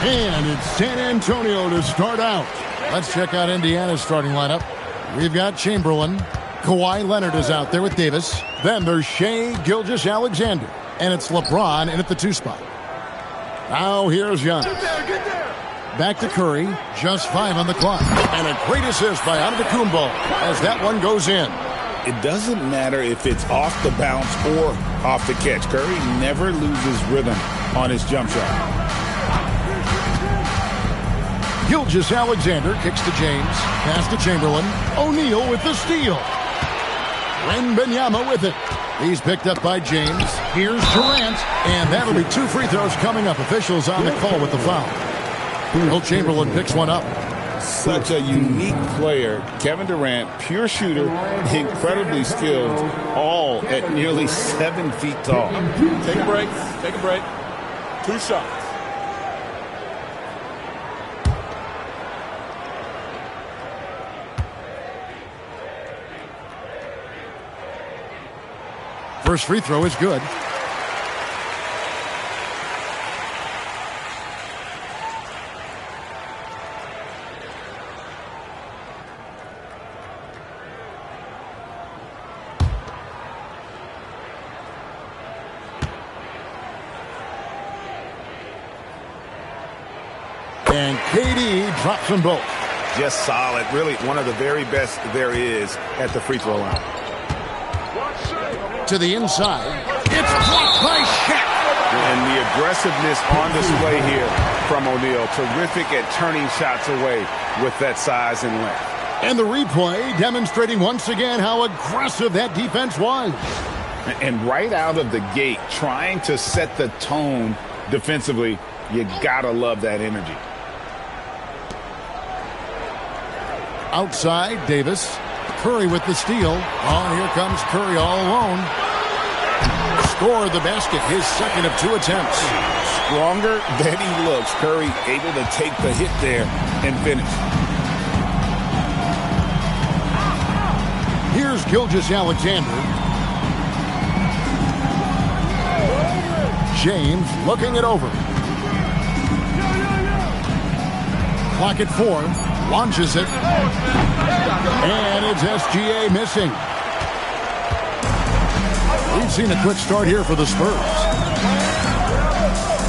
And it's San Antonio to start out. Let's check out Indiana's starting lineup. We've got Chamberlain. Kawhi Leonard is out there with Davis. Then there's Shai Gilgeous-Alexander. And it's LeBron in at the 2 spot. Now here's Giannis. Back to Curry. Just 5 on the clock. And a great assist by Antetokounmpo as that one goes in. It doesn't matter if it's off the bounce or off the catch. Curry never loses rhythm on his jump shot. Gilgeous-Alexander kicks to James. Pass to Chamberlain. O'Neal with the steal. Wembanyama with it. He's picked up by James. Here's Durant. And that'll be 2 free throws coming up. Officials on the call with the foul. Will Chamberlain picks one up. Such a unique player. Kevin Durant, pure shooter, incredibly skilled, all at nearly 7 feet tall. Take a break. Take a break. 2 shots. First free throw is good. And KD drops them both. Just solid. Really one of the very best there is at the free throw line. To the inside. It's blocked by Shaq. And the aggressiveness on display here from O'Neal. Terrific at turning shots away with that size and length. And the replay demonstrating once again how aggressive that defense was. And right out of the gate, trying to set the tone defensively, you gotta love that energy. Outside, Davis. Curry with the steal. Oh, here comes Curry all alone. Scored the basket, his second of 2 attempts. Stronger than he looks. Curry able to take the hit there and finish. Here's Gilgeous-Alexander. James looking it over. Clock at 4. Launches it. And it's SGA missing. We've seen a quick start here for the Spurs.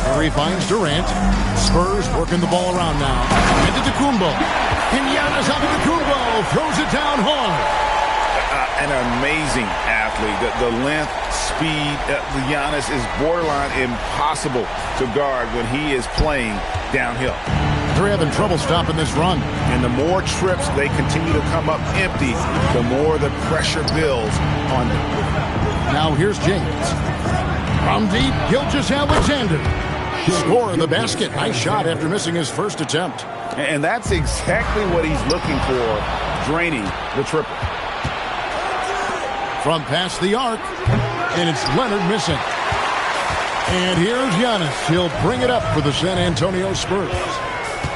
Curry finds Durant. Spurs working the ball around now. Antetokounmpo. And Giannis Antetokounmpo throws it down hard. An amazing athlete. The length, speed. Giannis is borderline impossible to guard when he is playing downhill. They're having trouble stopping this run. And the more trips they continue to come up empty, the more the pressure builds on them. Now here's James. From deep, Gilgeous-Alexander. Score the basket. Nice shot after missing his first attempt. And that's exactly what he's looking for, draining the triple. From past the arc, and it's Leonard missing. And here's Giannis. He'll bring it up for the San Antonio Spurs.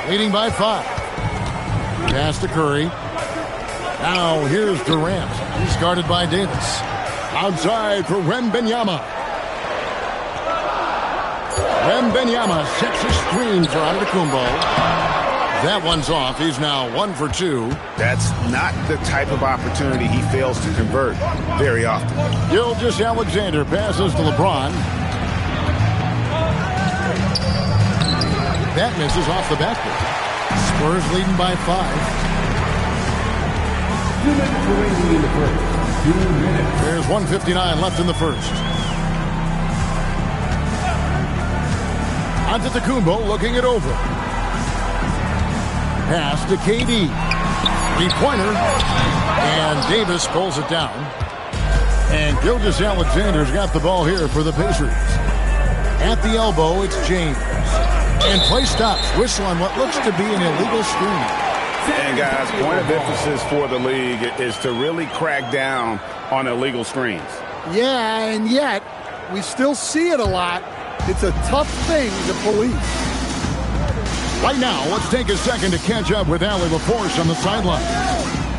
Leading by 5. Pass to Curry. Now here's Durant. He's guarded by Davis. Outside for Wembanyama. Wembanyama sets a screen for Antetokounmpo. That one's off. He's now 1 for 2. That's not the type of opportunity he fails to convert very often. Gilgeous-Alexander passes to LeBron. That misses off the backboard. Spurs leading by 5. 2 minutes remaining in the first. 2 minutes. There's 1:59 left in the first. Antetokounmpo looking it over. Pass to KD. 3-pointer. And Davis pulls it down. And Gilgeous-Alexander's got the ball here for the Pacers. At the elbow, it's James. And play stops. Whistle on what looks to be an illegal screen. And guys, point of emphasis for the league is to really crack down on illegal screens. Yeah, and yet we still see it a lot. It's a tough thing to police. Right now, let's take a second to catch up with Allie LaForce on the sideline.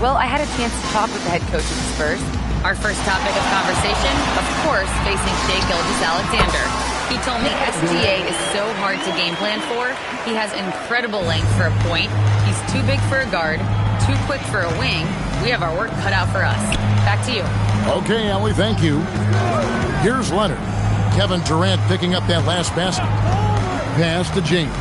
Well, I had a chance to talk with the head coach of the Spurs. Our first topic of conversation, of course, facing Shai Gilgeous-Alexander. He told me SGA is so hard to game plan for. He has incredible length for a point. He's too big for a guard, too quick for a wing. We have our work cut out for us. Back to you. Okay, Ellie, thank you. Here's Leonard. Kevin Durant picking up that last basket. Pass to James.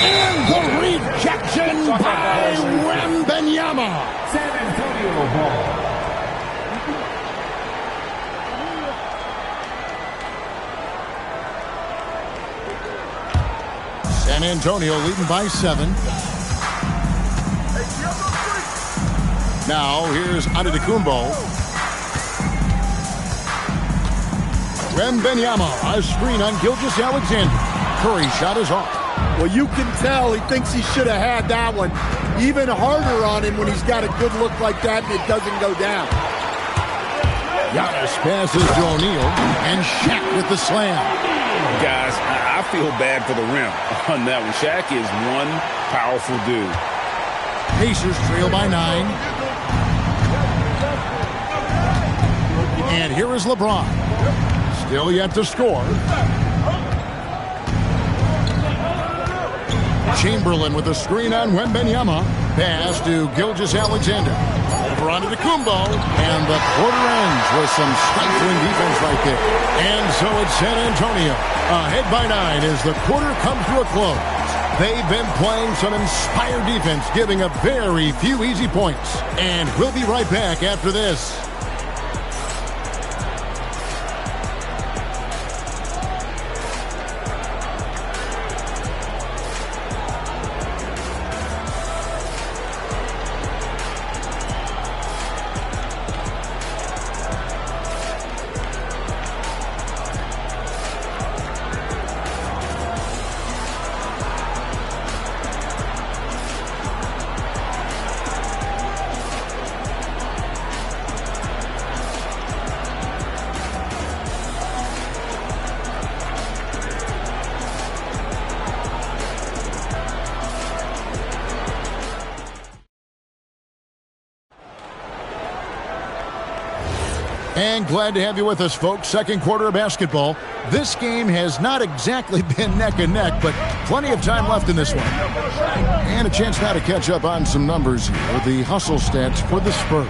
And the rejection by Wembanyama. San Antonio ball. San Antonio leading by 7. Now here's Antetokounmpo. Wembanyama, a screen on Gilgeous-Alexander. Curry shot is off. Well, you can tell he thinks he should have had that one. Even harder on him when he's got a good look like that and it doesn't go down. Giannis passes to O'Neal, and Shaq with the slam. Guys, I feel bad for the rim on that one. Shaq is one powerful dude. Pacers trail by 9. And here is LeBron. Still yet to score. Chamberlain with a screen on Wembanyama. Pass to Gilgeous-Alexander. Over onto Antetokounmpo. And the quarter ends with some stifling defense right there. And so it's San Antonio. Ahead by 9 as the quarter comes to a close. They've been playing some inspired defense, giving up very few easy points. And we'll be right back after this. And glad to have you with us, folks. Second quarter of basketball. This game has not exactly been neck and neck, but plenty of time left in this one. And a chance now to catch up on some numbers here. The hustle stats for the Spurs.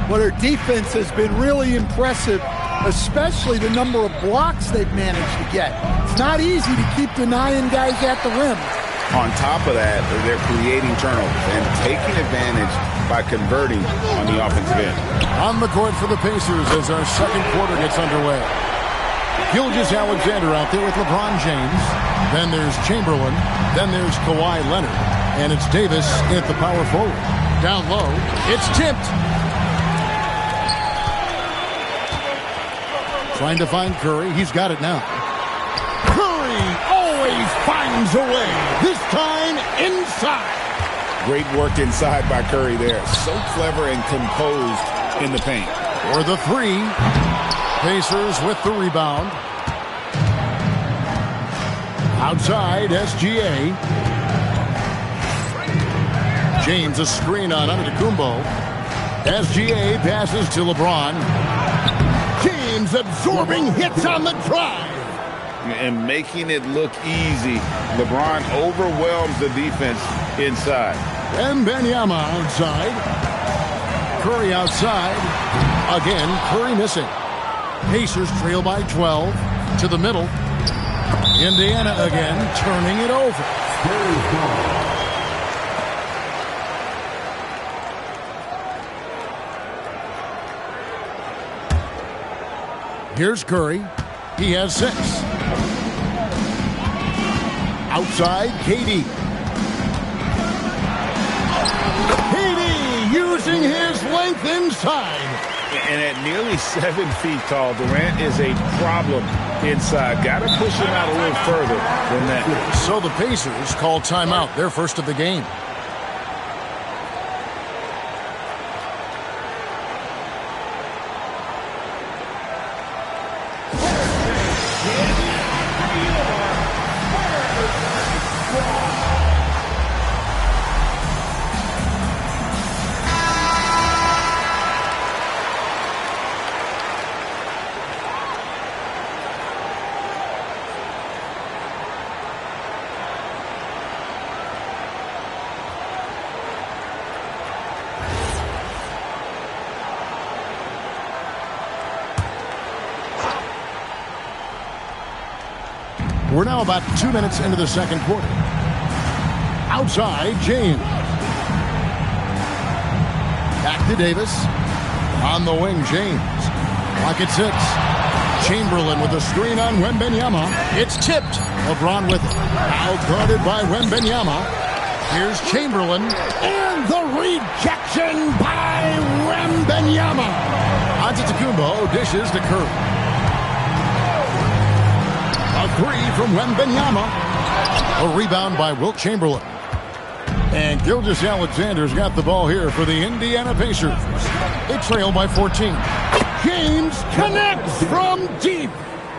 Well, their defense has been really impressive, especially the number of blocks they've managed to get. It's not easy to keep denying guys at the rim. On top of that, they're creating turnovers and taking advantage by converting on the offensive end. On the court for the Pacers as our second quarter gets underway. Gilgeous-Alexander out there with LeBron James. Then there's Chamberlain. Then there's Kawhi Leonard. And it's Davis at the power forward. Down low, it's tipped. Trying to find Curry. He's got it now. Curry always finds a way. This time inside. Great work inside by Curry there. So clever and composed in the paint. For the 3. Pacers with the rebound. Outside, SGA. James a screen on Antetokounmpo. SGA passes to LeBron. James absorbing hits on the drive. And making it look easy. LeBron overwhelms the defense inside. Wembanyama outside. Curry outside. Again, Curry missing. Pacers trail by 12. To the middle. Indiana again, turning it over. Here's Curry. He has 6. Outside, KD. KD using his length inside. And at nearly 7 feet tall, Durant is a problem inside. Got to push him out a little further than that. So the Pacers call timeout, their first of the game. We're now about 2 minutes into the second quarter. Outside, James. Back to Davis. On the wing, James. Clock at 6. Chamberlain with a screen on Wembanyama. It's tipped. LeBron with it. Now guarded by Wembanyama. Here's Chamberlain. And the rejection by Wembanyama. Antetokounmpo dishes to Curry. A three from Wembanyama. A rebound by Wilt Chamberlain. And Gilgeous-Alexander's got the ball here for the Indiana Pacers. They trail by 14. James connects from deep.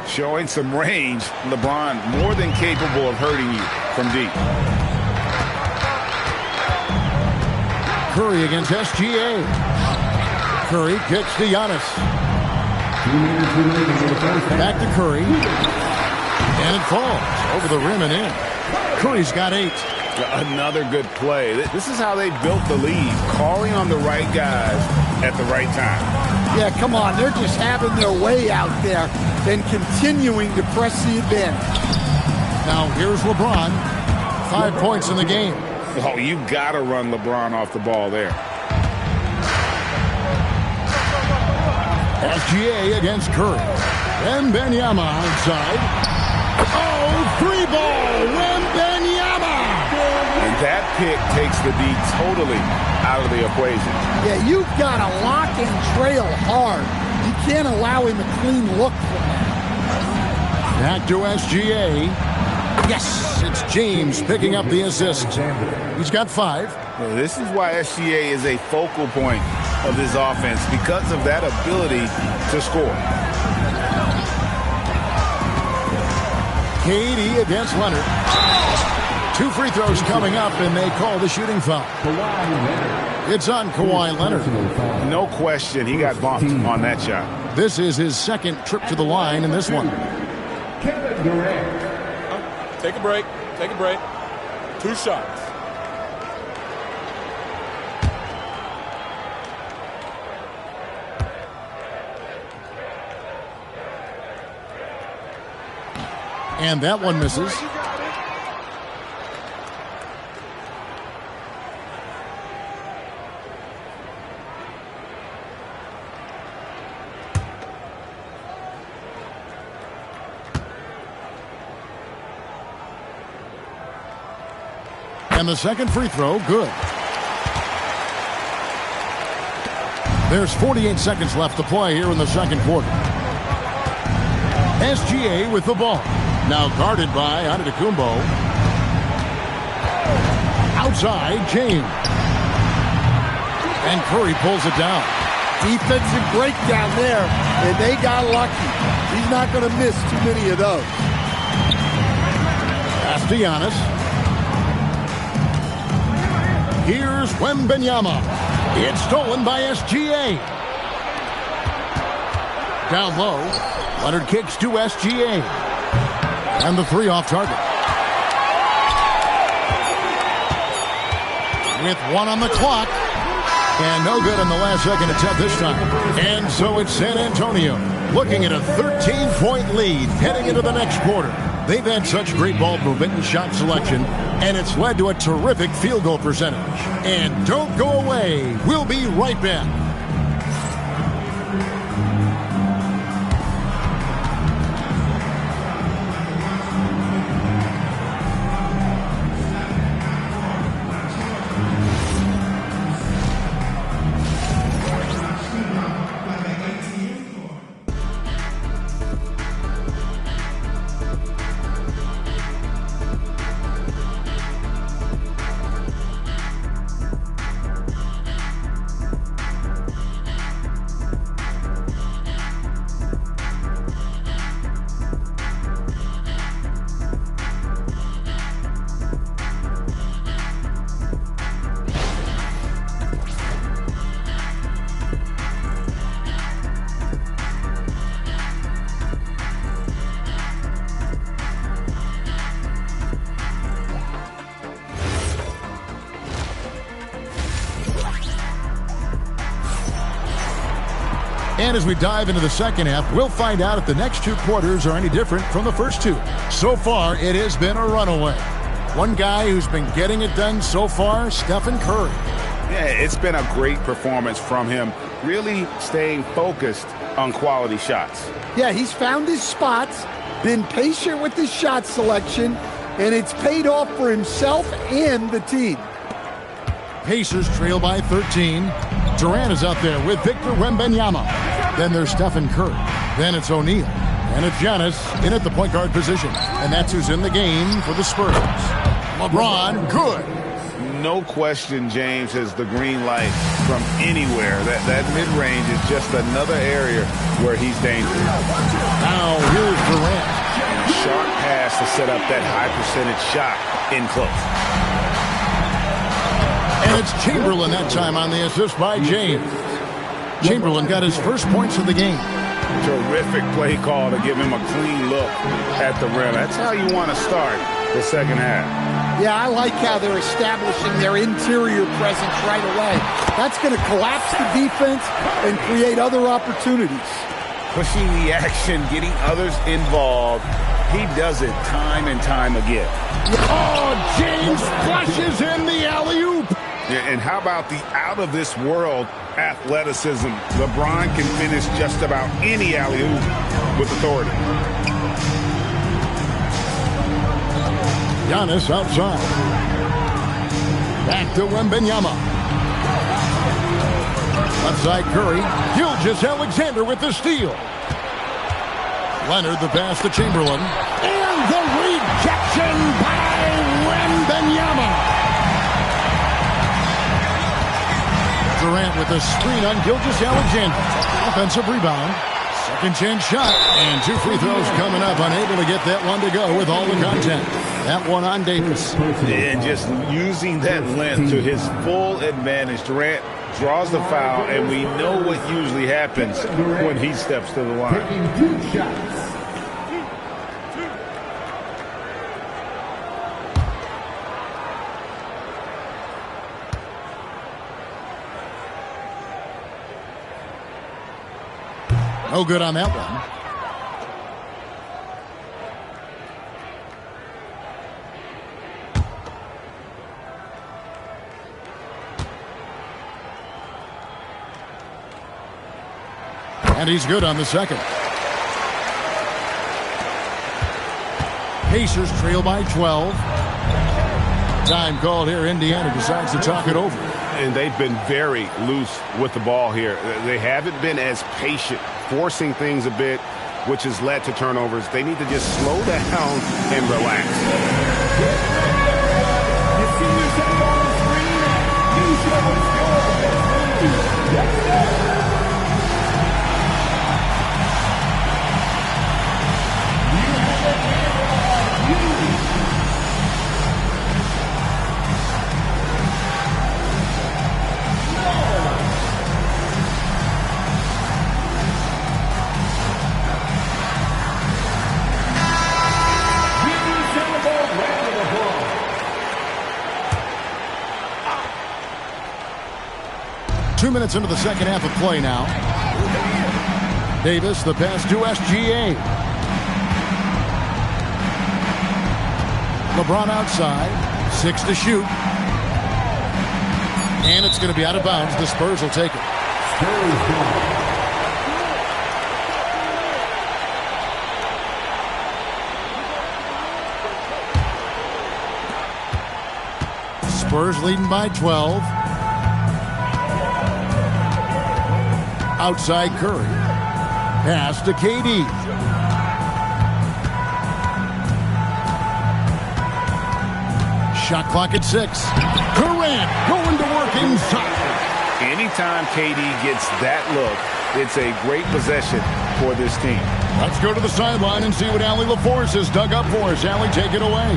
Showing some range, LeBron more than capable of hurting you from deep. Curry against SGA. Curry kicks to Giannis. Back to Curry. And it falls over the rim and in. Curry's got 8. Another good play. This is how they built the lead, calling on the right guys at the right time. Yeah, come on. They're just having their way out there and continuing to press the advantage. Now here's LeBron. 5 points in the game. Oh, you got to run LeBron off the ball there. SGA against Curry. Wembanyama outside. Oh, 3-ball. Wembanyama. And that pick takes the D totally out of the equation. Yeah, you've got to lock and trail hard. You can't allow him a clean look from that. Back to SGA. Yes, it's James picking up the assist. He's got 5. Well, this is why SGA is a focal point of this offense, because of that ability to score. KD against Leonard. 2 free throws coming up, and they call the shooting foul. It's on Kawhi Leonard. No question, he got bumped on that shot. This is his second trip to the line in this one. Kevin Durant. Take a break. Take a break. 2 shots. And that one misses. And the second free throw, good. There's 48 seconds left to play here in the second quarter. SGA with the ball. Now guarded by Antetokounmpo. Outside, James. And Curry pulls it down. Defensive breakdown there, and they got lucky. He's not going to miss too many of those. Pass to Giannis. Here's Wembanyama. It's stolen by SGA. Down low. Leonard kicks to SGA. And the 3 off target. With 1 on the clock. And no good on the last second attempt this time. And so it's San Antonio looking at a 13-point lead heading into the next quarter. They've had such great ball movement and shot selection, and it's led to a terrific field goal percentage. And don't go away. We'll be right back. And as we dive into the second half, we'll find out if the next 2 quarters are any different from the first 2. So far, it has been a runaway. One guy who's been getting it done so far, Stephen Curry. Yeah, it's been a great performance from him, really staying focused on quality shots. Yeah, he's found his spots, been patient with his shot selection, and it's paid off for himself and the team. Pacers trail by 13. Durant is out there with Victor Wembanyama. Then there's Stephen Curry. Then it's O'Neal. And it's Giannis in at the point guard position. And that's who's in the game for the Spurs. LeBron, good. No question James has the green light from anywhere. That mid-range is just another area where he's dangerous. Now here's Durant. And a sharp pass to set up that high percentage shot in close. And it's Chamberlain that time on the assist by James. Chamberlain got his first points of the game. Terrific play call to give him a clean look at the rim. That's how you want to start the second half. Yeah, I like how they're establishing their interior presence right away. That's going to collapse the defense and create other opportunities. Pushing the action, getting others involved. He does it time and time again. Oh, James flushes in the alley-oop. Yeah, and how about the out-of-this-world athleticism? LeBron can finish just about any alley-oop with authority. Giannis outside. Back to Wembanyama. Left side Curry. Gilgeous-Alexander with the steal. Leonard the pass to Chamberlain. And the rejection by Wembanyama. Durant with a screen on Gilgeous-Alexander. Offensive rebound. Second chance shot. And 2 free throws coming up. Unable to get that one to go with all the content. That one on Davis. And just using that length to his full advantage. Durant draws the foul, and we know what usually happens when he steps to the line. No good on that one. And he's good on the second. Pacers trail by 12. Time called here. Indiana decides to talk it over. And they've been very loose with the ball here. They haven't been as patient, forcing things a bit, which has led to turnovers. They need to just slow down and relax. Minutes into the second half of play now. Davis, the pass to SGA. LeBron outside. 6 to shoot. And it's going to be out of bounds. The Spurs will take it. Spurs leading by 12. Outside Curry. Pass to KD. Shot clock at 6. Durant going to work inside. Anytime KD gets that look, it's a great possession for this team. Let's go to the sideline and see what Allie LaForce has dug up for us. Allie, take it away.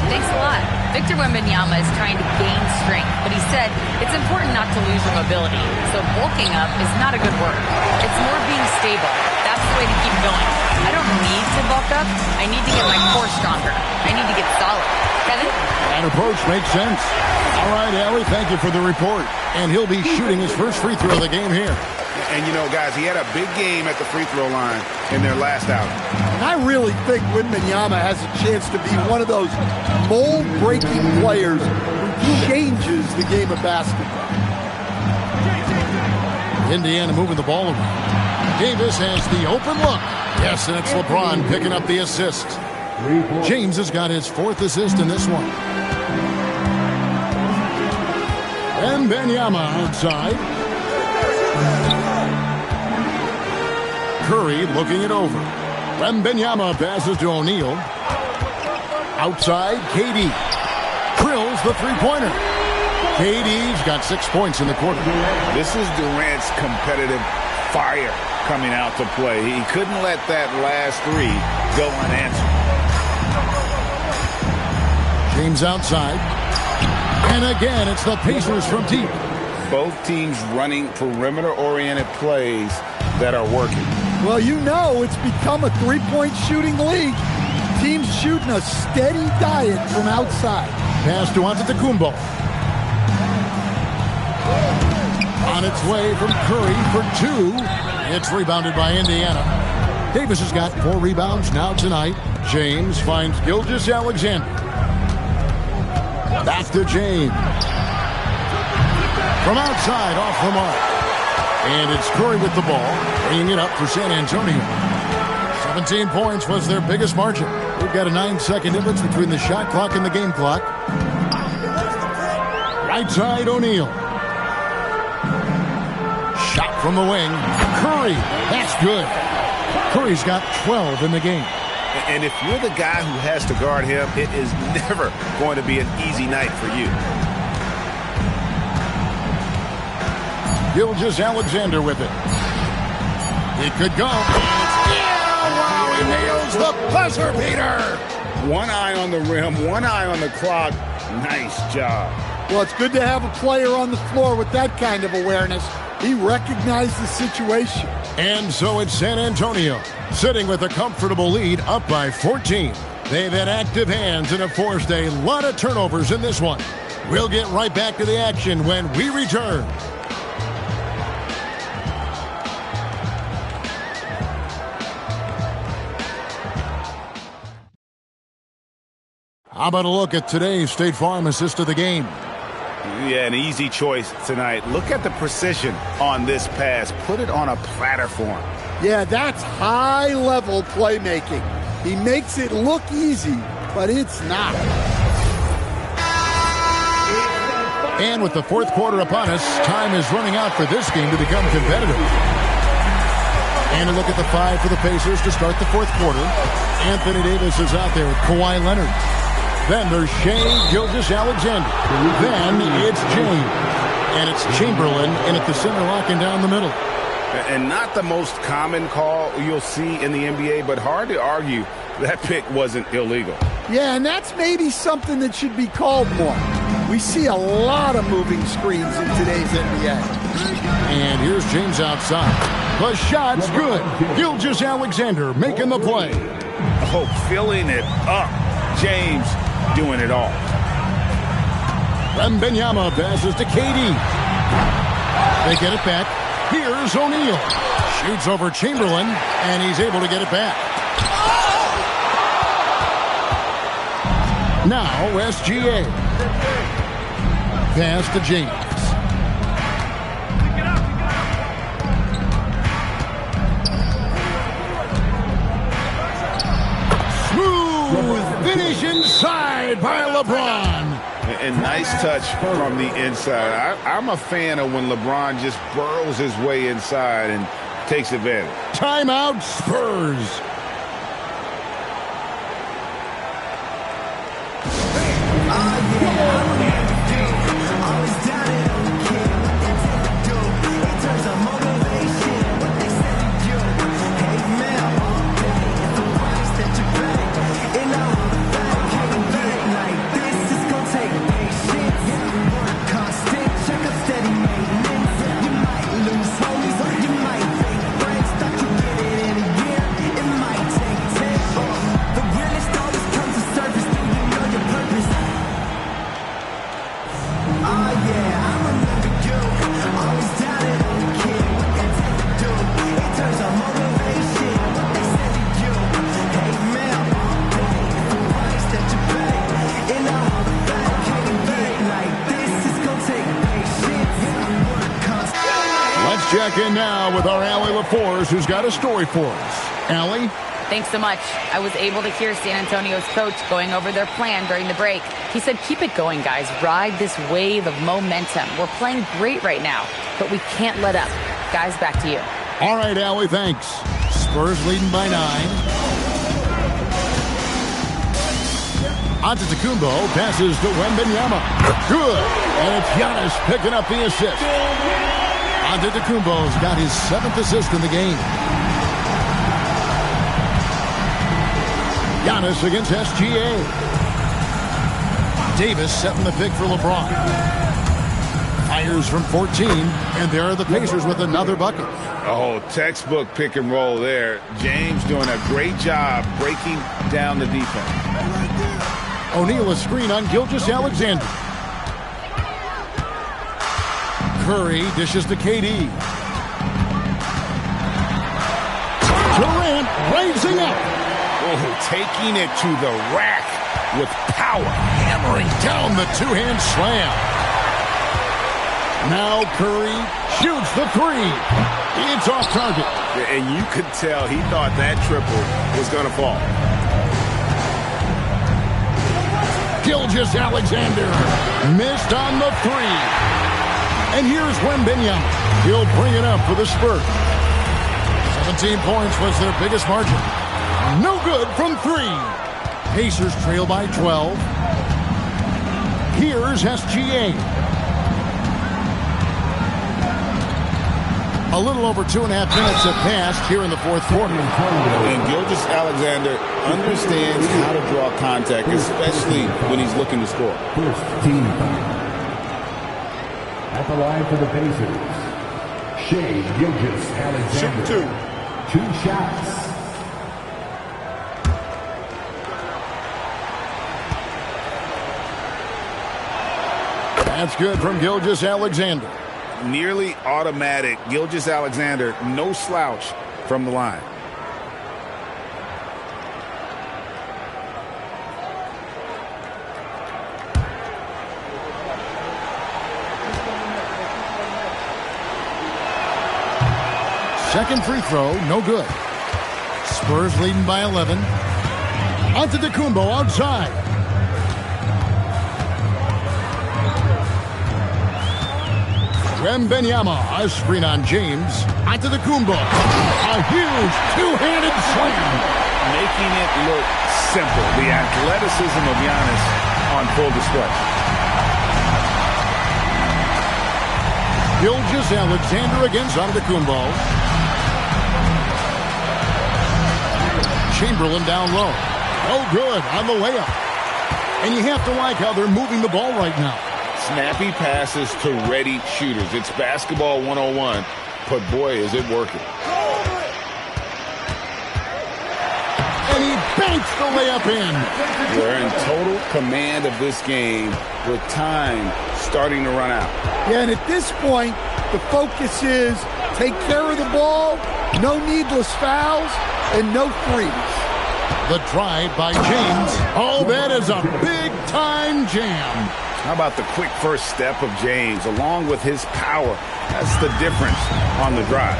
Thanks a lot. Victor Wembanyama is trying to gain strength, but he said it's important not to lose your mobility. So bulking up is not a good word. It's more being stable. That's the way to keep going. I don't need to bulk up. I need to get my core stronger. I need to get solid. Kevin? That approach makes sense. All right, Allie, thank you for the report. And he'll be shooting his first free throw of the game here. And you know, guys, he had a big game at the free throw line in their last outing. And I really think Wembanyama has a chance to be one of those mold-breaking players who changes the game of basketball. Indiana moving the ball around. Davis has the open look. Yes, and it's LeBron picking up the assist. James has got his 4th assist in this one. And Wembanyama outside. Curry looking it over. Wembanyama passes to O'Neal. Outside, KD. Drills the three-pointer. KD's got 6 points in the quarter. This is Durant's competitive fire coming out to play. He couldn't let that last 3 go unanswered. James outside. And again, it's the Pacers from deep. Both teams running perimeter-oriented plays that are working. Well, you know it's become a three-point shooting league. Teams shooting a steady diet from outside. Pass to Antetokounmpo. On its way from Curry for 2. It's rebounded by Indiana. Davis has got 4 rebounds now tonight. James finds Gilgeous-Alexander. Back to James. From outside, off the mark. And it's Curry with the ball, bringing it up for San Antonio. 17 points was their biggest margin. We've got a 9-second difference between the shot clock and the game clock. Right side, O'Neal. Shot from the wing. Curry, that's good. Curry's got 12 in the game. And if you're the guy who has to guard him, it is never going to be an easy night for you. Gilgeous-Alexander with it. He could go. Yeah! Wow, he nails the buzzer beater! 1 eye on the rim, 1 eye on the clock. Nice job. Well, it's good to have a player on the floor with that kind of awareness. He recognized the situation. And so it's San Antonio, sitting with a comfortable lead, up by 14. They've had active hands and have forced a lot of turnovers in this one. We'll get right back to the action when we return. How about a look at today's State Farm assist of the game? Yeah, an easy choice tonight. Look at the precision on this pass. Put it on a platter for him. Yeah, that's high-level playmaking. He makes it look easy, but it's not. And with the 4th quarter upon us, time is running out for this game to become competitive. And a look at the 5 for the Pacers to start the 4th quarter. Anthony Davis is out there with Kawhi Leonard. Then there's Shai Gilgeous-Alexander. Then it's James. And it's Chamberlain in at the center, locking down the middle. And not the most common call you'll see in the NBA, but hard to argue that pick wasn't illegal. Yeah, and that's maybe something that should be called more. We see a lot of moving screens in today's NBA. And here's James outside. The shot's good. Gilgeous-Alexander making the play. Oh, filling it up. James doing it all. Wembanyama passes to KD. They get it back. Here's O'Neal. Shoots over Chamberlain, and he's able to get it back. Now SGA. Pass to James. Smooth finish inside by LeBron. And nice touch from the inside. I'm a fan of when LeBron just burrows his way inside and takes advantage. Timeout Spurs. Let's check in now with our Allie LaForce, who's got a story for us. Allie? Thanks so much. I was able to hear San Antonio's coach going over their plan during the break. He said, keep it going, guys. Ride this wave of momentum. We're playing great right now, but we can't let up. Guys, back to you. All right, Allie, thanks. Spurs leading by 9. Antetokounmpo passes to Wembanyama. Good. And it's Giannis picking up the assist. Antetokounmpo's got his 7th assist in the game. Giannis against SGA. Davis setting the pick for LeBron. Fires from 14, and there are the Pacers with another bucket. Oh, textbook pick and roll there. James doing a great job breaking down the defense. O'Neal a screen on Gilgeous-Alexander. Curry dishes to KD. Durant raising up. Oh, taking it to the rack with power. Hammering down the two-hand slam. Now Curry shoots the 3. It's off target. And you could tell he thought that triple was going to fall. Gilgeous-Alexander missed on the 3. And here's Wembanyama. He'll bring it up for the Spurs. 17 points was their biggest margin. No good from 3. Pacers trail by 12. Here's SGA. A little over 2.5 minutes have passed here in the fourth quarter. And Gilgeous-Alexander understands how to draw contact, especially when he's looking to score. First team foul. At the line for the Pacers, Shai Gilgeous-Alexander. Shoot 2 shots. That's good from Gilgeous-Alexander. Nearly automatic. Gilgeous-Alexander, no slouch from the line. Second free throw, no good. Spurs leading by 11. Antetokounmpo outside. Wembanyama, a screen on James. Antetokounmpo, a huge two-handed slam. Making it look simple. The athleticism of Giannis on full display. Gilgeous-Alexander against Antetokounmpo. Chamberlain down low. Oh, good on the layup. And you have to like how they're moving the ball right now. Snappy passes to ready shooters. It's basketball 101, but boy, is it working. And he banks the layup in. They're in total command of this game with time starting to run out. Yeah, and at this point, the focus is take care of the ball, no needless fouls, and no threes. The drive by James. Oh, that is a big-time jam. How about the quick first step of James along with his power? That's the difference on the drive.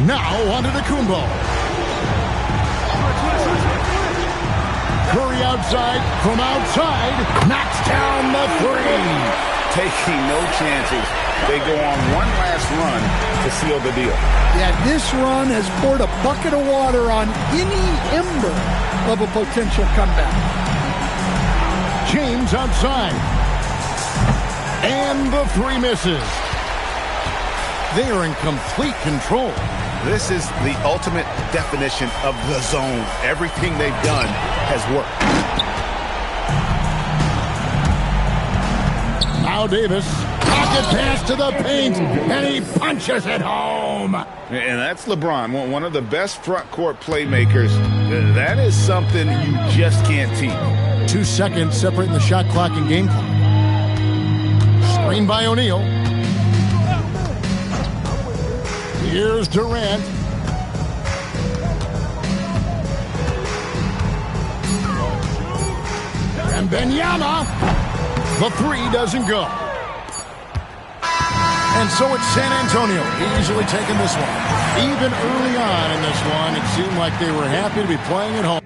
Now Antetokounmpo. Curry outside, from outside, knocks down the 3. Taking no chances. They go on one last run to seal the deal. Yeah, this run has poured a bucket of water on any ember of a potential comeback. James outside. And the 3 misses. They are in complete control. This is the ultimate definition of the zone. Everything they've done has worked. Now Davis. Pocket pass to the paint. And he punches it home. And that's LeBron, one of the best front court playmakers. That is something you just can't teach. 2 seconds separating the shot clock and game clock. Screen by O'Neal. Here's Durant. And Wembanyama. The 3 doesn't go. And so it's San Antonio easily taking this one. Even early on in this one, it seemed like they were happy to be playing at home.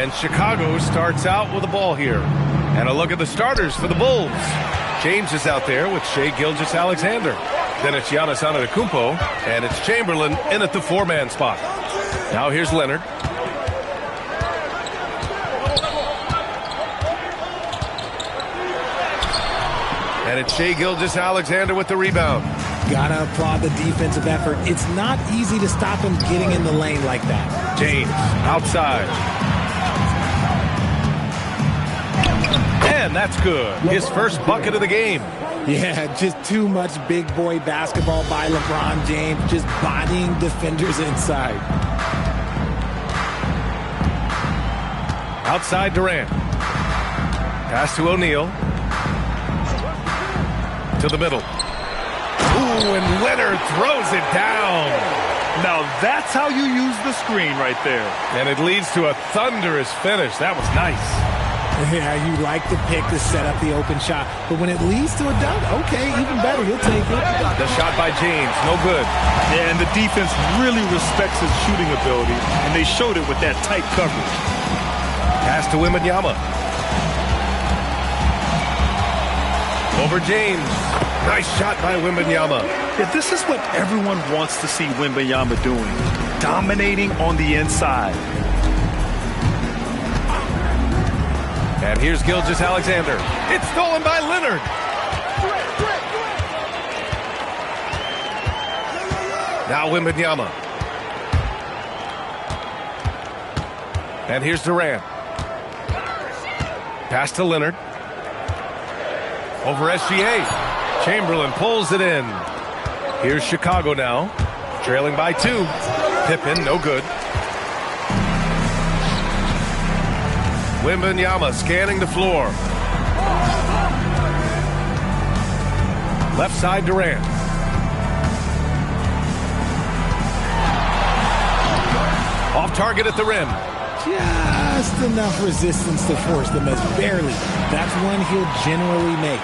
And Chicago starts out with the ball here. And a look at the starters for the Bulls. James is out there with Shai Gilgeous-Alexander. Then it's Giannis Antetokounmpo, and it's Chamberlain in at the 4-man spot. Now here's Leonard. And it's Shai Gilgeous-Alexander with the rebound. Gotta applaud the defensive effort. It's not easy to stop him getting in the lane like that. James outside. And that's good. His first bucket of the game. Yeah, just too much big boy basketball by LeBron James, just bodying defenders inside. Outside Durant. Pass to O'Neal. To the middle. Ooh, and Leonard throws it down. Now that's how you use the screen right there. And it leads to a thunderous finish. That was nice. Yeah, you like the pick to set up the open shot. But when it leads to a dunk, okay, even better. He'll take it. The shot by James, no good. Yeah, and the defense really respects his shooting ability, and they showed it with that tight coverage. Pass to Wembanyama. Over James. Nice shot by Wembanyama. Yeah, this is what everyone wants to see Wembanyama doing. Dominating on the inside. And here's Gilgeous-Alexander. It's stolen by Leonard. Now Wembanyama. And here's Durant. Pass to Leonard. Over SGA. Chamberlain pulls it in. Here's Chicago now. Trailing by 2. Pippen, no good. Wembanyama scanning the floor. Left side Durant. Off target at the rim. Just enough resistance to force the miss. Barely. That's one he'll generally make.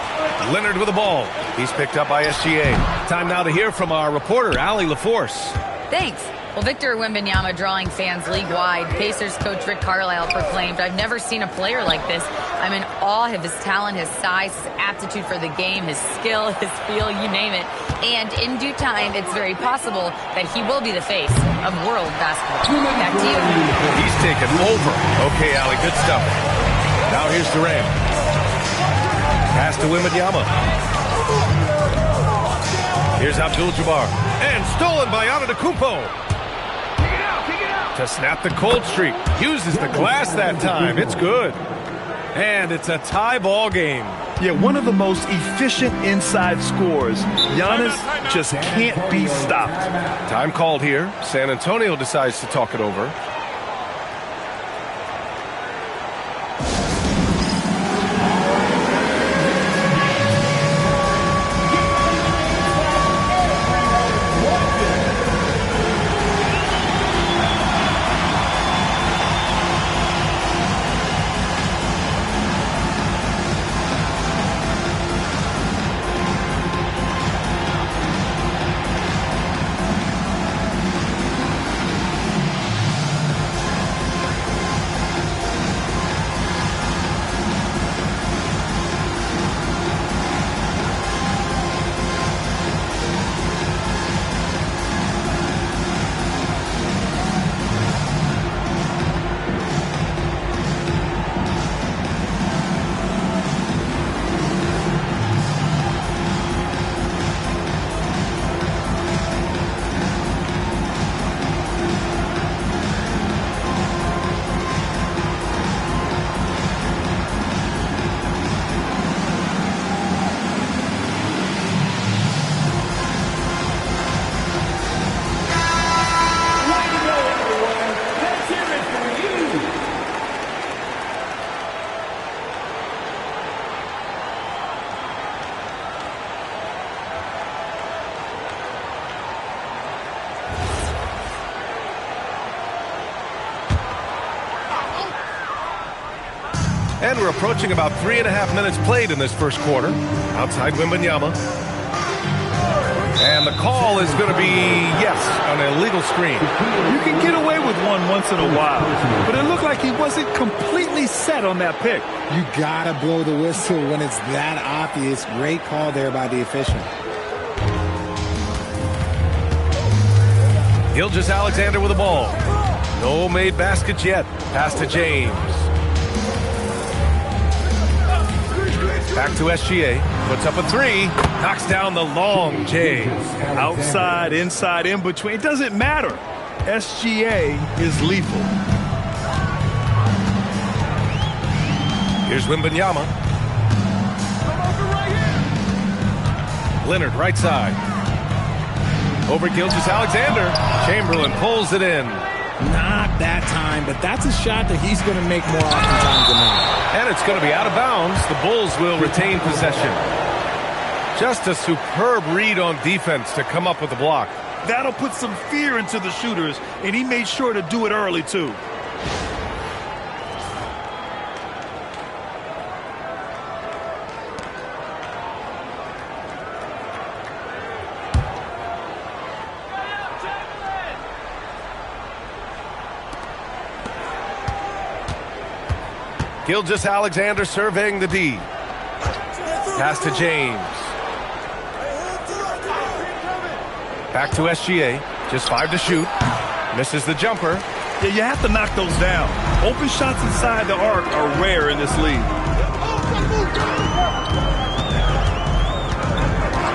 Leonard with the ball. He's picked up by SGA. Time now to hear from our reporter, Allie LaForce. Thanks. Well, Victor Wembanyama drawing fans league-wide. Pacers coach Rick Carlisle proclaimed, "I've never seen a player like this. I'm in awe of his talent, his size, his aptitude for the game, his skill, his feel, you name it. And in due time, it's very possible that he will be the face of world basketball." Back to you. He's taken over. Okay, Allie, good stuff. Now here's Durant. Pass to Wembanyama. Here's Abdul-Jabbar. And stolen by Antetokounmpo. To snap the cold streak. Uses the glass that time. It's good. And it's a tie ball game. Yeah, one of the most efficient inside scorers. Giannis just can't be stopped. Time called here. San Antonio decides to talk it over. And we're approaching about 3.5 minutes played in this first quarter. Outside Wembanyama. And the call is going to be, yes, an illegal screen. You can get away with one once in a while, but it looked like he wasn't completely set on that pick. You gotta blow the whistle when it's that obvious. Great call there by the official. Gilgeous-Alexander with the ball. No made baskets yet. Pass to James. Back to SGA. Puts up a three. Knocks down the long J. Outside, inside, in between. It doesn't matter. SGA is lethal. Here's Wembanyama. Leonard right side. Over Gilgeous-Alexander. Chamberlain pulls it in. Not that time, but that's a shot that he's going to make more oftentimes than not. And it's going to be out of bounds. The Bulls will retain possession. Just a superb read on defense to come up with the block. That'll put some fear into the shooters, and he made sure to do it early, too. Gilgeous-Alexander surveying the D. Pass to James. Back to SGA. Just 5 to shoot. Misses the jumper. Yeah, you have to knock those down. Open shots inside the arc are rare in this league.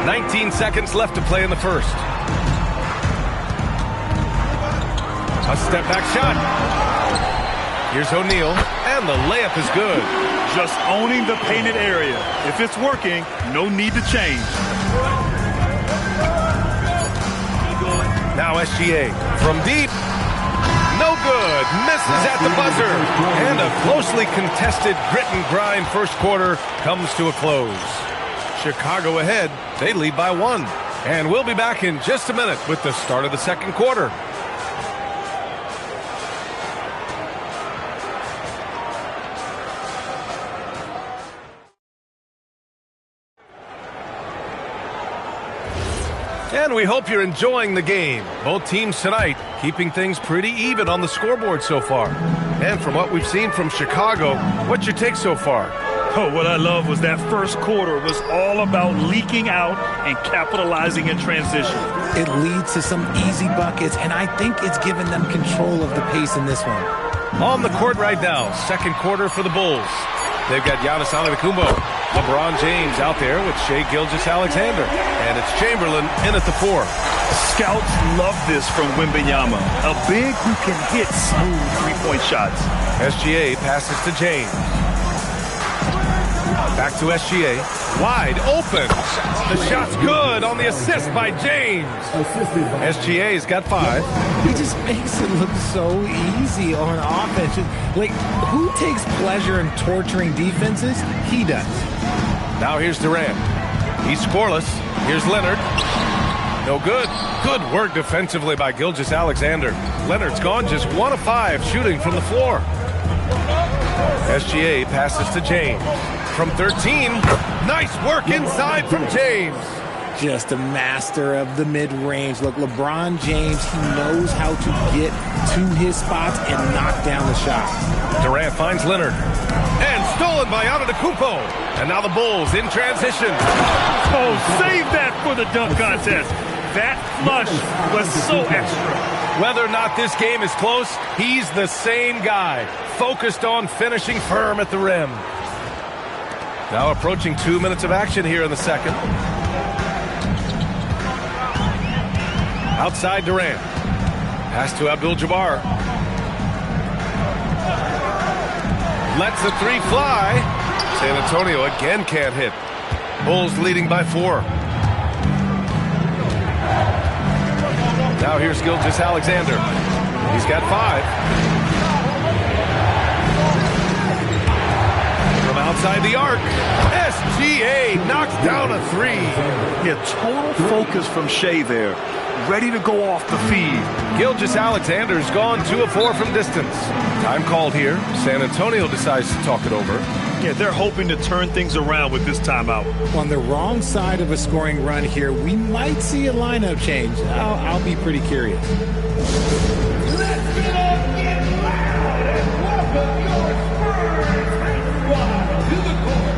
19 seconds left to play in the first. A step back shot. Here's O'Neal, and the layup is good. Just owning the painted area. If it's working, no need to change. Now SGA from deep. No good. Misses at the buzzer. And a closely contested grit and grind first quarter comes to a close. Chicago ahead. They lead by 1. And we'll be back in just a minute with the start of the second quarter. And we hope you're enjoying the game. Both teams tonight keeping things pretty even on the scoreboard so far. And from what we've seen from Chicago, what's your take so far? Oh, what I love was that first quarter was all about leaking out and capitalizing in transition. It leads to some easy buckets, and I think it's given them control of the pace in this one. On the court right now, second quarter for the Bulls. They've got Giannis Antetokounmpo, LeBron James out there with Shai Gilgeous-Alexander. And it's Chamberlain in at the 4. Scouts love this from Wembanyama. A big who can hit smooth three-point shots. SGA passes to James. Back to SGA. Wide open. The shot's good on the assist by James. SGA's got 5. He just makes it look so easy on offense. Like, who takes pleasure in torturing defenses? He does. Now here's Durant. He's scoreless. Here's Leonard. No good. Good work defensively by Gilgeous-Alexander. Leonard's gone just 1 of 5 shooting from the floor. SGA passes to James. From 13, nice work inside from James. Just a master of the mid-range. Look, LeBron James, he knows how to get to his spots and knock down the shot. Durant finds Leonard. And stolen by Antetokounmpo. And now the Bulls in transition. Oh, save that for the dunk contest. That flush was so extra. Whether or not this game is close, he's the same guy. Focused on finishing firm at the rim. Now approaching 2 minutes of action here in the second. Outside Durant. Pass to Abdul-Jabbar. Lets the 3 fly. San Antonio again can't hit. Bulls leading by 4. Now here's Gilgeous-Alexander. He's got 5. From outside the arc, SGA knocks down a 3. Yeah, total focus from Shai there. Ready to go off the feed. Gilgeous-Alexander's gone 2 of 4 from distance. Time called here. San Antonio decides to talk it over. Yeah, they're hoping to turn things around with this timeout. On the wrong side of a scoring run here, we might see a lineup change. I'll be pretty curious. Let's get loud and welcome your Spurs squad to the court.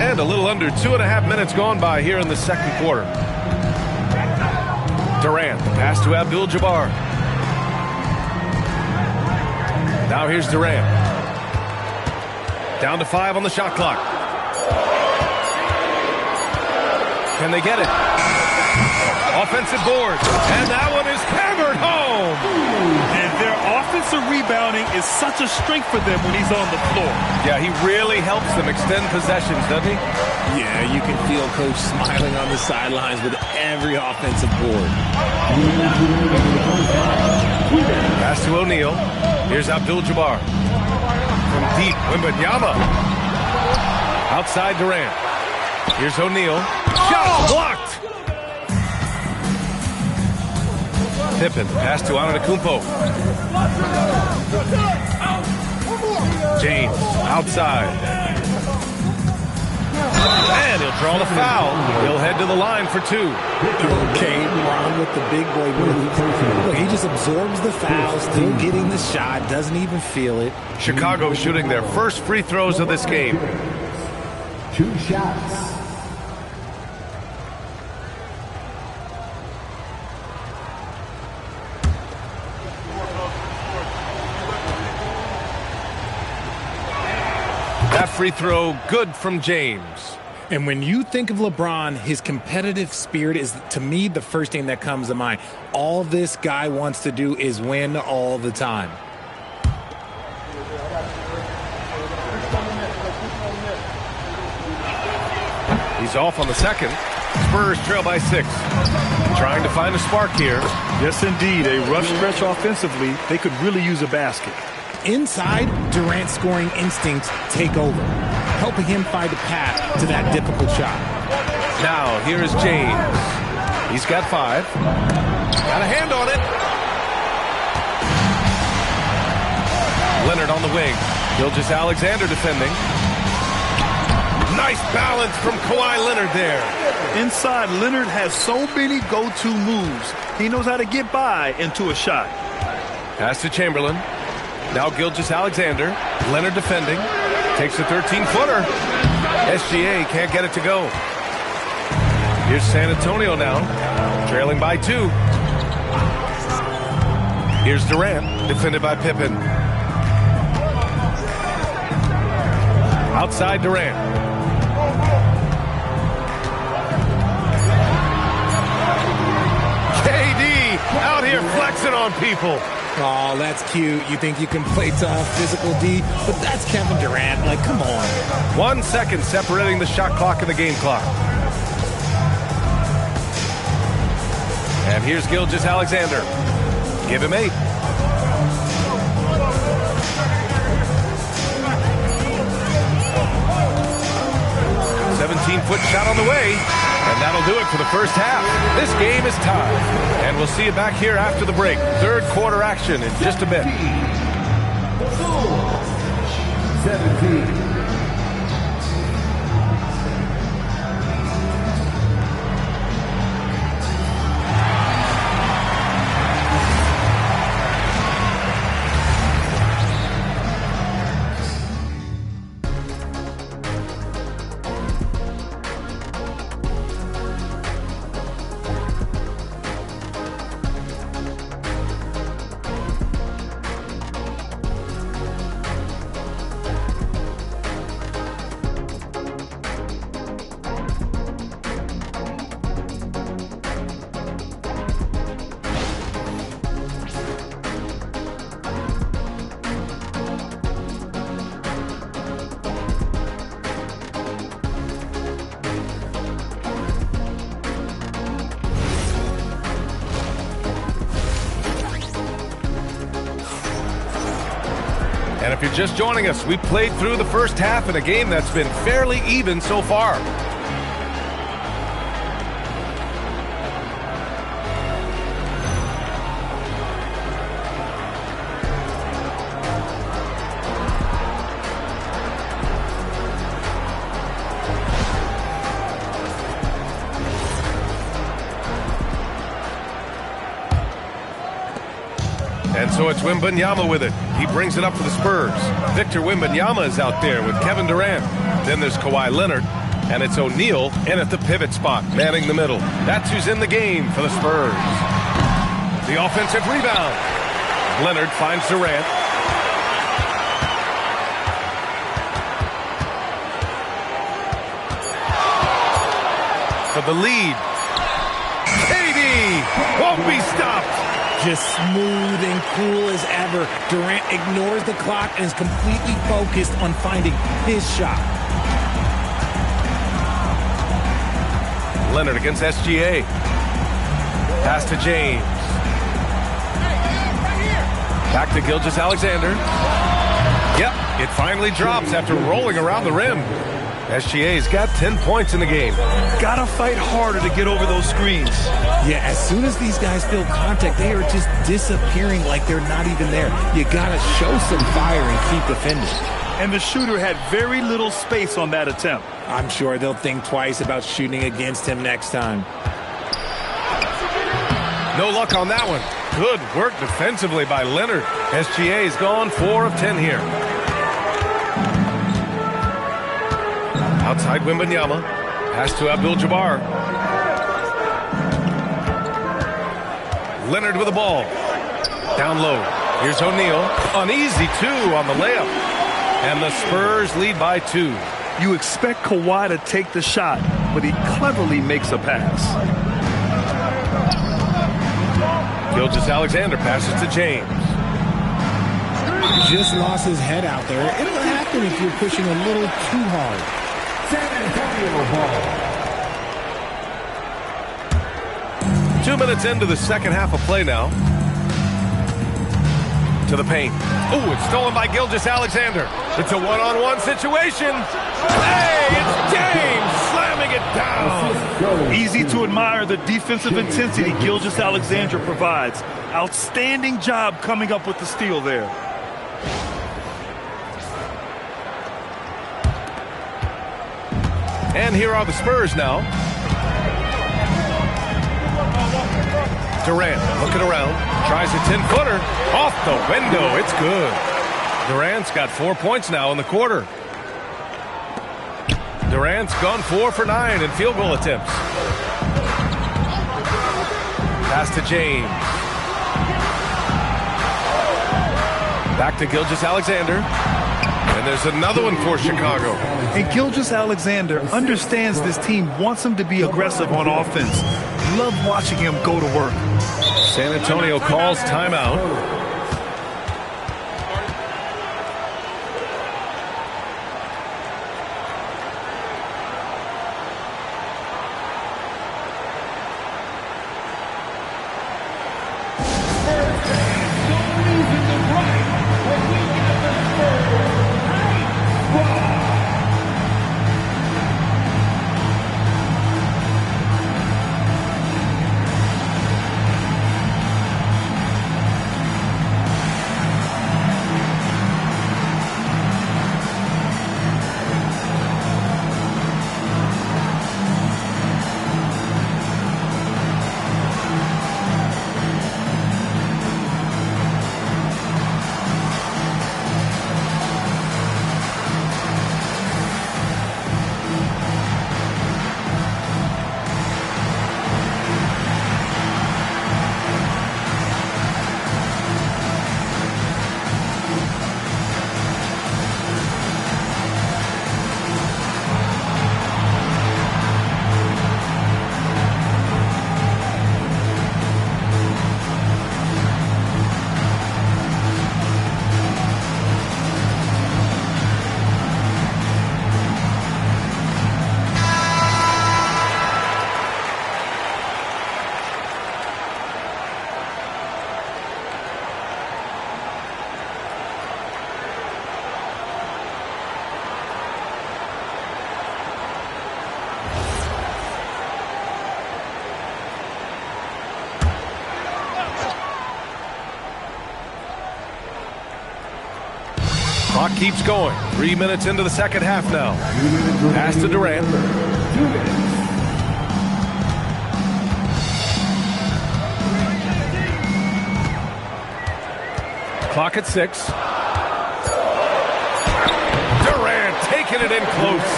And a little under 2.5 minutes gone by here in the second quarter. Durant, pass to Abdul-Jabbar. Now here's Durant. Down to 5 on the shot clock. Can they get it? Offensive board. And that one is hammered home. And their offensive rebounding is such a strength for them when he's on the floor. Yeah, he really helps them extend possessions, doesn't he? Yeah, you can feel Coach smiling on the sidelines with every offensive board. Pass to O'Neal. Here's Abdul-Jabbar. From deep, Wembanyama. Outside Durant. Here's O'Neal. Shot blocked! Pippen, pass to Antetokounmpo. James, outside. And he'll draw the foul. He'll head to the line for 2. Okay, Ron with the big boy move. Look, he just absorbs the foul, still getting the shot, doesn't even feel it. Chicago shooting their first free throws of this game. 2 shots. That free throw, good from James. And when you think of LeBron, his competitive spirit is, to me, the first thing that comes to mind. All this guy wants to do is win all the time. He's off on the second. Spurs trail by 6. Trying to find a spark here. Yes, indeed. A rough stretch offensively. They could really use a basket. Inside, Durant's scoring instincts take over, helping him find a path to that difficult shot. Now, here is James. He's got 5. Got a hand on it. Leonard on the wing. Gilgeous-Alexander defending. Nice balance from Kawhi Leonard there. Inside, Leonard has so many go-to moves. He knows how to get by into a shot. Pass to Chamberlain. Now Gilgeous-Alexander. Leonard defending. Takes a 13-footer. SGA can't get it to go. Here's San Antonio now. Trailing by 2. Here's Durant. Defended by Pippen. Outside Durant. KD out here flexing on people. Oh, that's cute. You think you can play tough, physical D, but that's Kevin Durant. Like, come on. 1 second separating the shot clock and the game clock. And here's Gilgeous-Alexander. Give him 8. right-foot shot on the way. And that'll do it for the first half. This game is tied. And we'll see you back here after the break. Third quarter action in just a bit. 17. And if you're just joining us, we played through the first half in a game that's been fairly even so far. And so it's Wembanyama with it. He brings it up for the Spurs. Victor Wembanyama is out there with Kevin Durant. Then there's Kawhi Leonard. And it's O'Neal in at the pivot spot, manning the middle. That's who's in the game for the Spurs. The offensive rebound. Leonard finds Durant. For the lead. KD won't be stopped. Just smooth and cool as ever. Durant ignores the clock and is completely focused on finding his shot. Leonard against SGA. Pass to James. Back to Gilgeous-Alexander. Yep, it finally drops after rolling around the rim. SGA's got 10 points in the game. Gotta fight harder to get over those screens. Yeah, as soon as these guys feel contact, they are just disappearing like they're not even there. You gotta show some fire and keep defending. And the shooter had very little space on that attempt. I'm sure they'll think twice about shooting against him next time. No luck on that one. Good work defensively by Leonard. SGA's gone 4 of 10 here. Outside Wembanyama. Pass to Abdul-Jabbar. Leonard with the ball. Down low. Here's O'Neal. An easy 2 on the layup. And the Spurs lead by 2. You expect Kawhi to take the shot, but he cleverly makes a pass. Gilgeous-Alexander passes to James. Just lost his head out there. It'll happen if you're pushing a little too hard. San Antonio ball. 2 minutes into the second half of play now. To the paint. Oh, it's stolen by Gilgeous-Alexander. It's a one-on-one situation. Hey, it's James slamming it down. Easy to admire the defensive intensity Gilgeous-Alexander provides. Outstanding job coming up with the steal there. And here are the Spurs now. Durant looking around, tries a 10-footer, off the window, it's good. Durant's got 4 points now in the quarter. Durant's gone 4 for 9 in field goal attempts. Pass to James. Back to Gilgeous-Alexander. And there's another one for Chicago. And Gilgeous-Alexander understands this team wants him to be aggressive on offense. Love watching him go to work. San Antonio calls timeout. Clock keeps going. 3 minutes into the second half now. Pass to Durant. 2 minutes. Clock at 6. Durant taking it in close.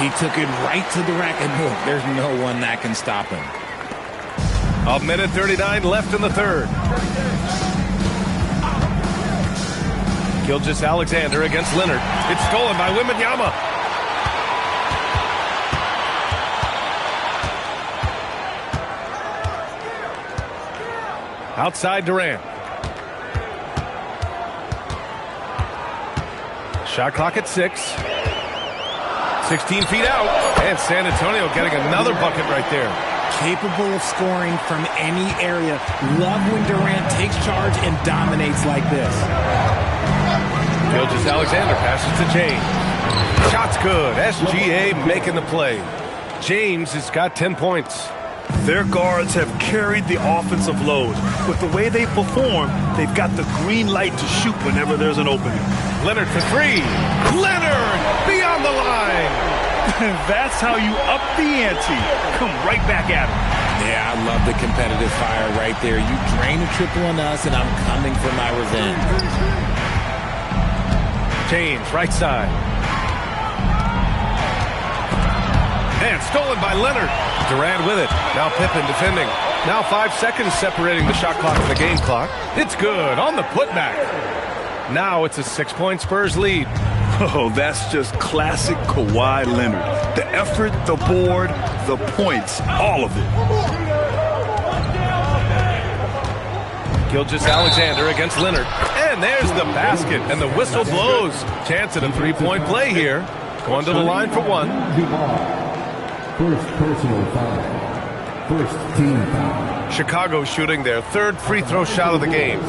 He took it right to the rack, and look, there's no one that can stop him. 1:39 left in the third. Gilgeous-Alexander against Leonard. It's stolen by Wembanyama. Outside Durant. Shot clock at 6. 16 feet out. And San Antonio getting another bucket right there. Capable of scoring from any area. Love when Durant takes charge and dominates like this. Gilgeous-Alexander passes to James. Shot's good. SGA making the play. James has got 10 points. Their guards have carried the offensive load. With the way they perform, they've got the green light to shoot whenever there's an opening. Leonard for 3. Leonard beyond the line. That's how you up the ante. Come right back at him. Yeah, I love the competitive fire right there. You drain a triple on us, and I'm coming for my revenge. James, right side. And stolen by Leonard. Durant with it. Now Pippen defending. Now 5 seconds separating the shot clock and the game clock. It's good on the putback. Now it's a 6-point Spurs lead. Oh, that's just classic Kawhi Leonard. The effort, the board, the points, all of it. Gilgeous-Alexander against Leonard. And there's the basket, and the whistle blows. Chance at a 3-point play here. Going to the line for 1. First personal foul. First team foul. Chicago shooting their 3rd free throw shot of the game.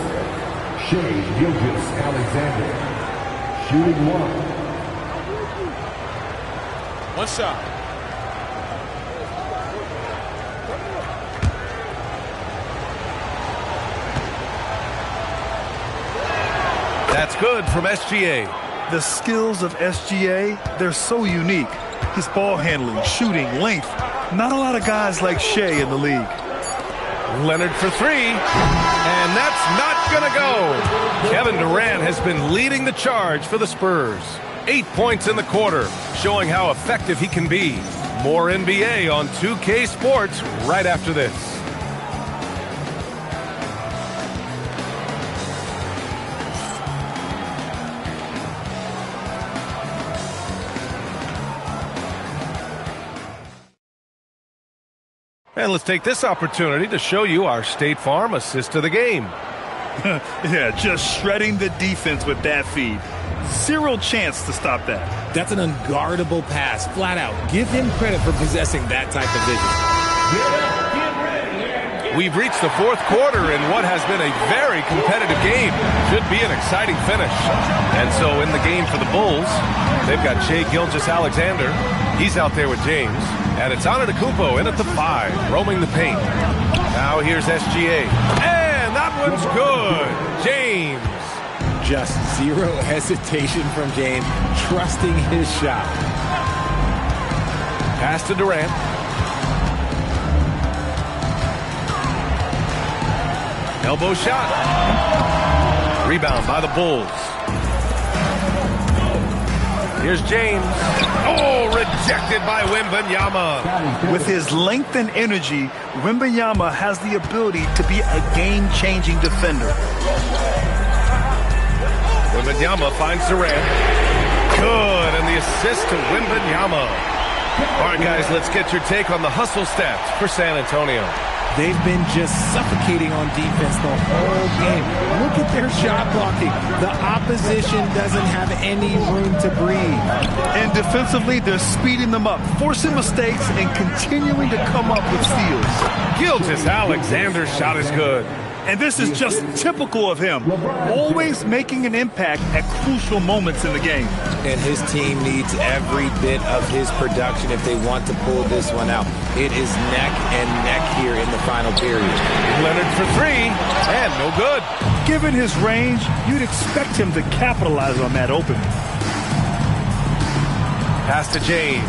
Shai Gilgeous-Alexander. Shooting 1. One shot. That's good from SGA. The skills of SGA, they're so unique. His ball handling, shooting, length. Not a lot of guys like Shai in the league. Leonard for 3. And that's not going to go. Kevin Durant has been leading the charge for the Spurs. 8 points in the quarter, showing how effective he can be. More NBA on 2K Sports right after this. And let's take this opportunity to show you our State Farm assist of the game. Yeah, just shredding the defense with that feed. Zero chance to stop that. That's an unguardable pass, flat out. Give him credit for possessing that type of vision. We've reached the 4th quarter in what has been a very competitive game. Should be an exciting finish. And so in the game for the Bulls, they've got Shai Gilgeous-Alexander. He's out there with James. And it's Antetokounmpo in at the 5, roaming the paint. Now here's SGA. And that one's good. James. Just zero hesitation from James, trusting his shot. Pass to Durant. Elbow shot. Rebound by the Bulls. Here's James. Oh, rejected by Wembanyama. With his length and energy, Wembanyama has the ability to be a game-changing defender. Wembanyama finds Durant. Good, and the assist to Wembanyama. All right, guys, let's get your take on the hustle stats for San Antonio. They've been just suffocating on defense the whole game. Look at their shot blocking. The opposition doesn't have any room to breathe. And defensively, they're speeding them up, forcing mistakes, and continuing to come up with steals. Gilgeous-Alexander's shot is good. And this is just typical of him, always making an impact at crucial moments in the game. And his team needs every bit of his production if they want to pull this one out. It is neck and neck here in the final period. Leonard for 3, and no good. Given his range, you'd expect him to capitalize on that opening. Pass to James.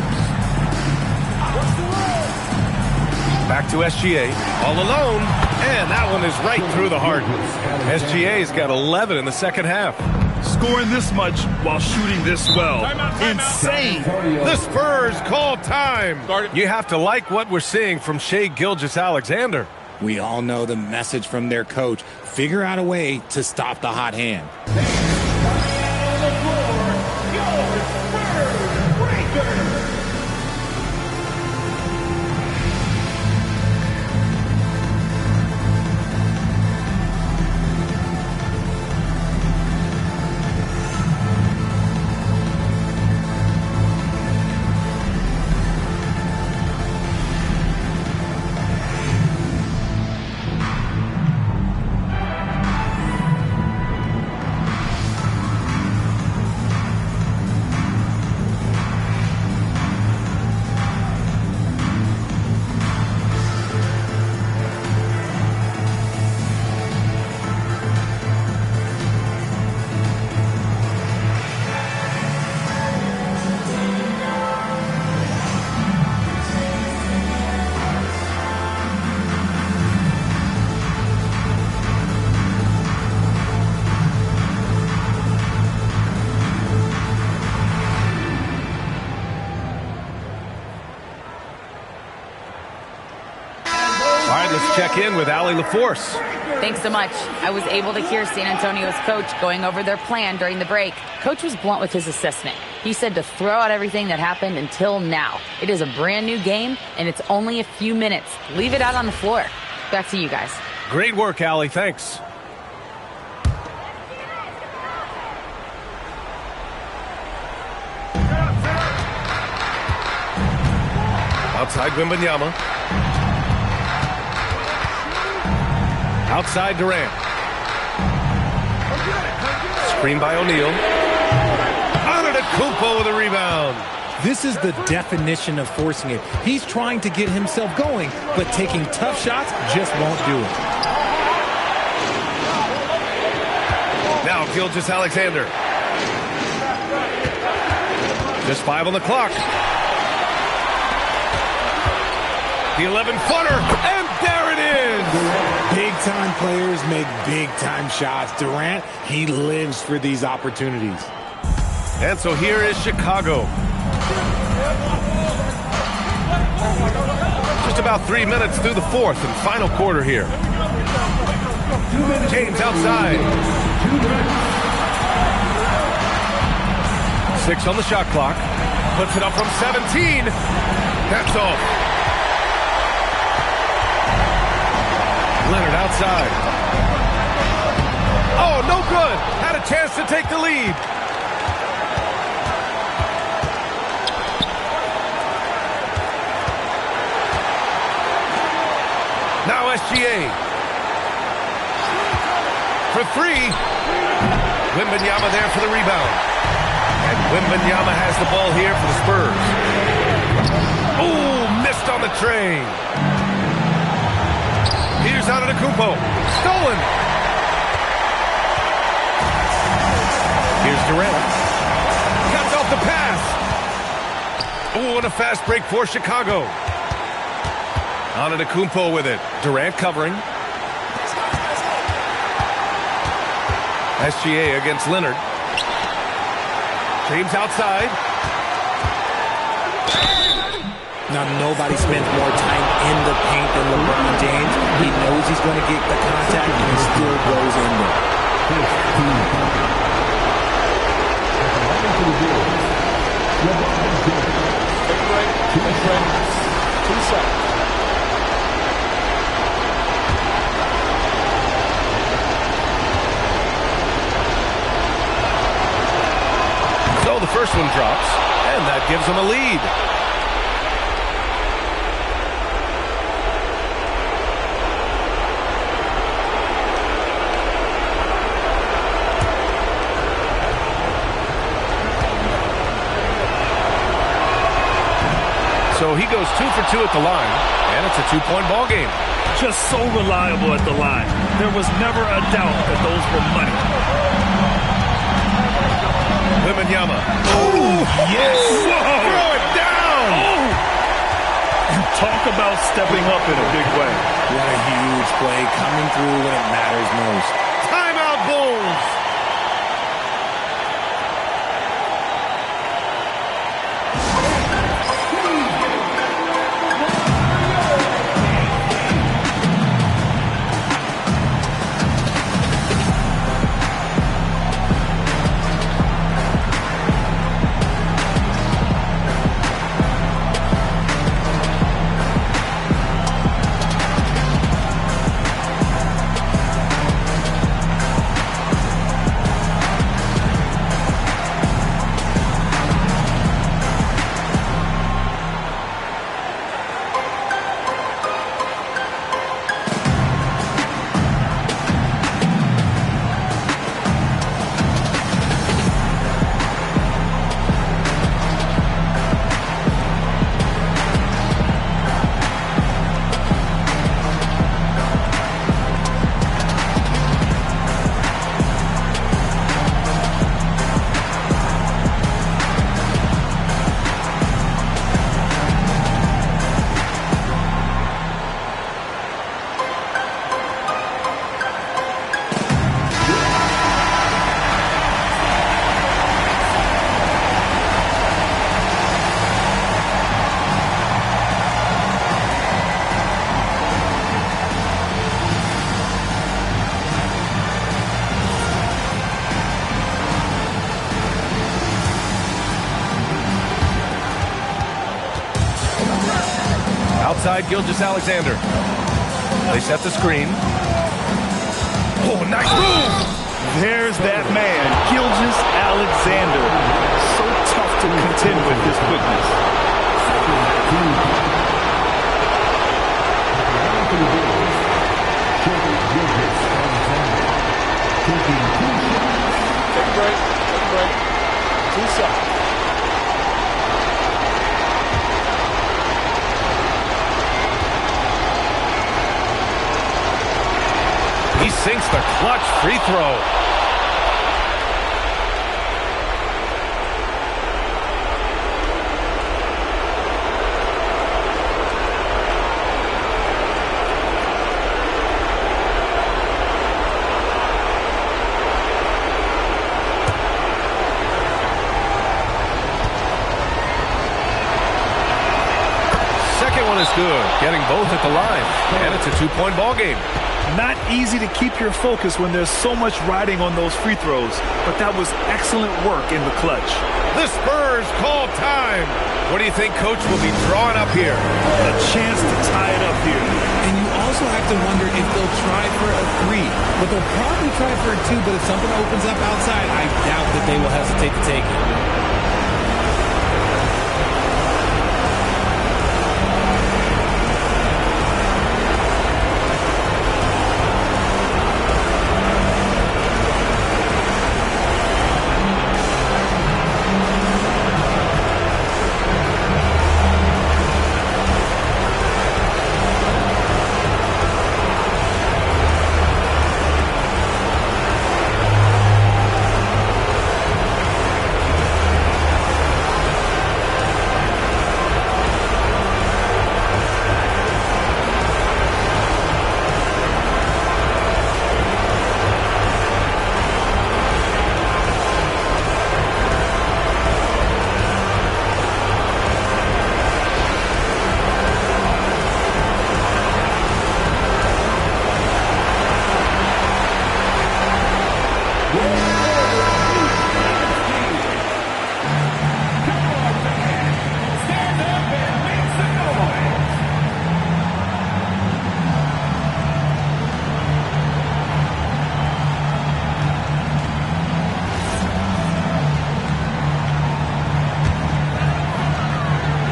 Back to SGA. All alone. And that one is right through the heart. SGA's got 11 in the second half. Scoring this much while shooting this well. Insane. The Spurs call time. You have to like what we're seeing from Shai Gilgeous-Alexander. We all know the message from their coach. Figure out a way to stop the hot hand. Let's check in with Allie LaForce. Thanks so much. I was able to hear San Antonio's coach going over their plan during the break. Coach was blunt with his assessment. He said to throw out everything that happened until now. It is a brand new game, and it's only a few minutes. Leave it out on the floor. Back to you guys. Great work, Allie. Thanks. Outside Wembanyama. Outside Durant. Screen by O'Neal. Antetokounmpo with a rebound. This is the definition of forcing it. He's trying to get himself going, but taking tough shots just won't do it. Now Gilgeous-Alexander. Just 5 on the clock. The 11-footer, and there it is! Big-time players make big-time shots. Durant, he lives for these opportunities. And so here is Chicago. Just about 3 minutes through the fourth and final quarter here. James outside. 6 on the shot clock. Puts it up from 17. That's off. Leonard outside. Oh, no good. Had a chance to take the lead. Now SGA. For 3. Wembanyama there for the rebound. And Wembanyama has the ball here for the Spurs. Oh, missed on the train. Here's Antetokounmpo. Stolen. Here's Durant. Cuts off the pass. Oh, and a fast break for Chicago. Antetokounmpo with it. Durant covering. SGA against Leonard. James outside. Now, nobody spends more time in the paint than LeBron James. He knows he's going to get the contact, and he still goes in there. So the first one drops, and that gives them a lead. So So he goes 2 for 2 at the line, and it's a 2-point ball game. Just so reliable at the line. There was never a doubt that those were money. Wembanyama. Oh, yes! Whoa. Throw it down! Oh. And talk about stepping up in a big way. What a huge play, coming through when it matters most. Timeout, Bulls! Outside Gilgeous-Alexander. They set the screen. Oh, nice move! There's that man, Gilgeous-Alexander. So tough to contend with his quickness. Take a break. Take a break. 2 seconds. He sinks the clutch free throw. Second one is good, getting both at the line, and it's a 2-point ball game. Not easy to keep your focus when there's so much riding on those free throws, but that was excellent work in the clutch. The Spurs call time. What do you think Coach will be drawing up here? A chance to tie it up here. And you also have to wonder if they'll try for a 3. But they'll probably try for a 2, but if something opens up outside, I doubt that they will hesitate to take it.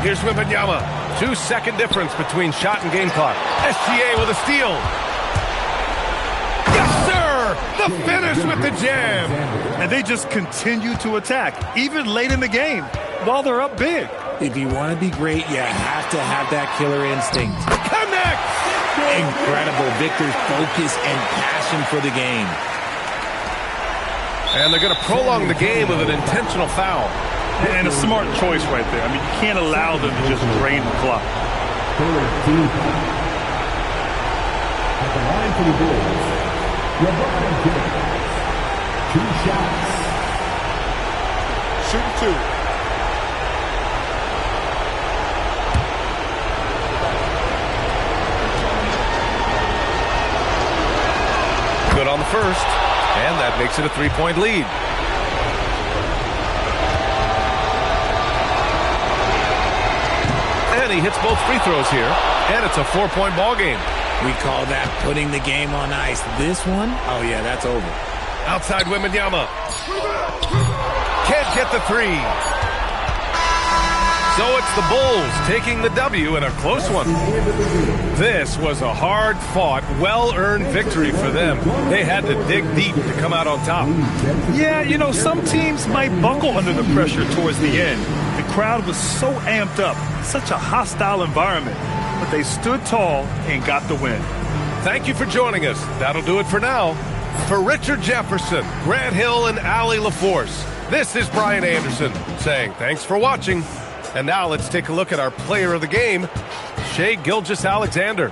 Here's Wembanyama. 2-second difference between shot and game clock. SGA with a steal. Yes, sir! The finish with the jam. And they just continue to attack, even late in the game, while they're up big. If you want to be great, you have to have that killer instinct. Connect! Incredible. Victor's focus and passion for the game. And they're going to prolong the game with an intentional foul. And a smart choice right there. I mean, you can't allow them to just drain the clock. At the line for the Bulls, LeBron James. 2 shots. Shoot 2. Good on the first, and that makes it a 3-point lead. And he hits both free throws here, and it's a 4-point ball game. We call that putting the game on ice. This one, oh yeah, that's over. Outside Wembanyama. Can't get the three. So it's the Bulls taking the W in a close one. This was a hard-fought, well-earned victory for them. They had to dig deep to come out on top. Yeah, you know, some teams might buckle under the pressure towards the end. The crowd was so amped up, such a hostile environment. But they stood tall and got the win. Thank you for joining us. That'll do it for now. For Richard Jefferson, Grant Hill, and Allie LaForce, this is Brian Anderson saying thanks for watching. And now let's take a look at our player of the game, Shai Gilgeous-Alexander.